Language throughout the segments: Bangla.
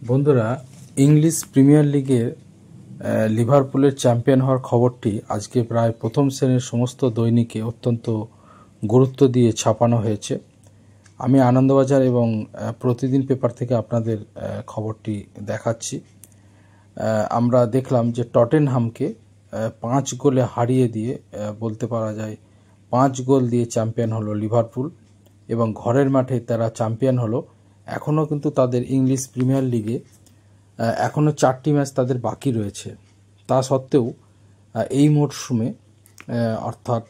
বন্ধুরা, ইংলিশ প্রিমিয়ার লিগের লিভারপুলের চ্যাম্পিয়ন হওয়ার খবরটি আজকে প্রায় প্রথম শ্রেণীর সমস্ত দৈনিকে অত্যন্ত গুরুত্ব দিয়ে ছাপানো হয়েছে। আমি আনন্দবাজার এবং প্রতিদিন পেপার থেকে আপনাদের খবরটি দেখাচ্ছি। আমরা দেখলাম যে টটেনহামকে 5 গোলে হারিয়ে দিয়ে বলতে পারা যায় 5 গোল দিয়ে চ্যাম্পিয়ন হলো লিভারপুল এবং ঘরের মাঠে তারা চ্যাম্পিয়ন হলো। এখনও কিন্তু তাদের ইংলিশ প্রিমিয়ার লিগে এখনও 4টি ম্যাচ তাদের বাকি রয়েছে। তা সত্ত্বেও এই মরশুমে অর্থাৎ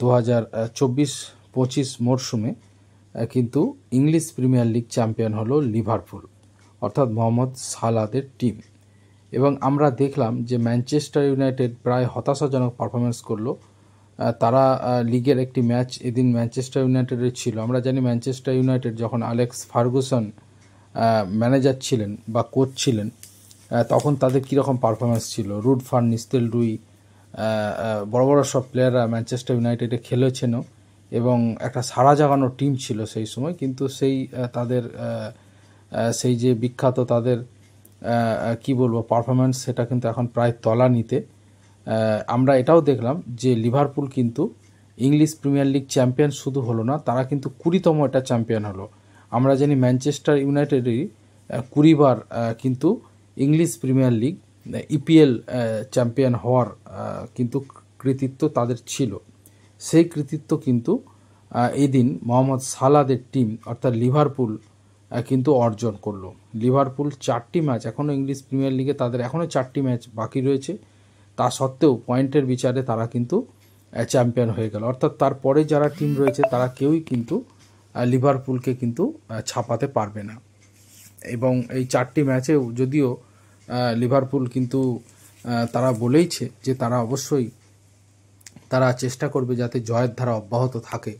2024-25 মরশুমে কিন্তু ইংলিশ প্রিমিয়ার লিগ চ্যাম্পিয়ন হলো লিভারপুল, অর্থাৎ মোহাম্মদ সালাদের টিম। এবং আমরা দেখলাম যে ম্যানচেস্টার ইউনাইটেড প্রায় হতাশাজনক পারফরমেন্স করলো। তারা লিগের একটি ম্যাচ এদিন ম্যানচেস্টার ইউনাইটেডের ছিল। আমরা জানি ম্যানচেস্টার ইউনাইটেড যখন অ্যালেক্স ফার্গুসন ম্যানেজার ছিলেন বা কোচ ছিলেন তখন তাদের কীরকম পারফরমেন্স ছিল। রুড ফান নিস্তেলরুই বড় বড় সব প্লেয়াররা ম্যানচেস্টার ইউনাইটেডে খেলেছেনও এবং একটা সাড়া জাগানো টিম ছিল সেই সময়। কিন্তু তাদের সেই যে বিখ্যাত তাদের কি বলবো পারফরমেন্স, সেটা কিন্তু এখন প্রায় তলানিতে। আমরা এটাও দেখলাম যে লিভারপুল কিন্তু ইংলিশ প্রিমিয়ার লিগ চ্যাম্পিয়ন শুধু হলো না, তারা কিন্তু 20তম এটা চ্যাম্পিয়ন হলো। আমরা জানি ম্যানচেস্টার ইউনাইটেডেরই 20 বার কিন্তু English premier league EPL champion হওয়ার কিন্তু কৃতিত্ব তাদের ছিল। সেই কৃতিত্ব কিন্তু এই দিন মোহাম্মদ সালাদের টিম অর্থাৎ লিভারপুল কিন্তু অর্জন করলো। লিভারপুল 4টি ম্যাচ এখনও ইংলিশ প্রিমিয়ার লিগে তাদের এখনও 4টি ম্যাচ বাকি রয়েছে, তা সত্ত্বেও পয়েন্টের বিচারে তারা কিন্তু চ্যাম্পিয়ন হয়ে গেল। অর্থাৎ তারপরে যারা টিম রয়েছে তারা কেউই কিন্তু লিভারপুলকে কিন্তু ছাপাতে পারবে না। এবং এই 4টি ম্যাচেও যদিও লিভারপুল কিন্তু তারা বলেইছে যে তারা অবশ্যই তারা চেষ্টা করবে যাতে জয়ের ধারা অব্যাহত থাকে।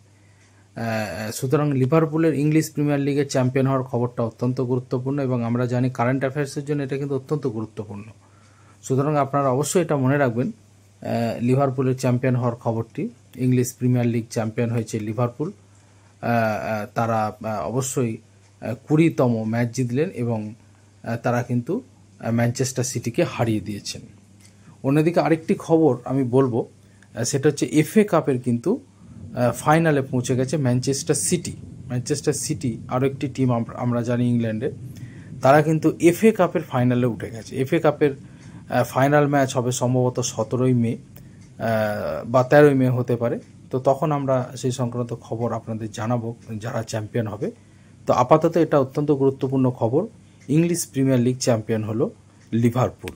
সুতরাং লিভারপুলের ইংলিশ প্রিমিয়ার লিগের চ্যাম্পিয়ন হওয়ার খবরটা অত্যন্ত গুরুত্বপূর্ণ এবং আমরা জানি কারেন্ট অ্যাফেয়ার্সের জন্য এটা কিন্তু অত্যন্ত গুরুত্বপূর্ণ। সুতরাং আপনারা অবশ্যই এটা মনে রাখবেন, লিভারপুলের চ্যাম্পিয়ন হওয়ার খবরটি। ইংলিশ প্রিমিয়ার লিগ চ্যাম্পিয়ন হয়েছে লিভারপুল। তারা অবশ্যই 20তম ম্যাচ জিতলেন এবং তারা কিন্তু ম্যানচেস্টার সিটিকে হারিয়ে দিয়েছেন। অন্যদিকে আরেকটি খবর আমি বলবো, সেটা হচ্ছে এফএ কাপের কিন্তু ফাইনালে পৌঁছে গেছে ম্যানচেস্টার সিটি। ম্যানচেস্টার সিটি আরও একটি টিম আমরা জানি ইংল্যান্ডে, তারা কিন্তু এফএ কাপের ফাইনালে উঠে গেছে। এফএ কাপের ফাইনাল ম্যাচ হবে সম্ভবত 17ই মে বা 13ই মে হতে পারে। তো তখন আমরা সেই সংক্রান্ত খবর আপনাদের জানাবো যারা চ্যাম্পিয়ন হবে। তো আপাতত এটা অত্যন্ত গুরুত্বপূর্ণ খবর, ইংলিশ প্রিমিয়ার লিগ চ্যাম্পিয়ন হলো লিভারপুল।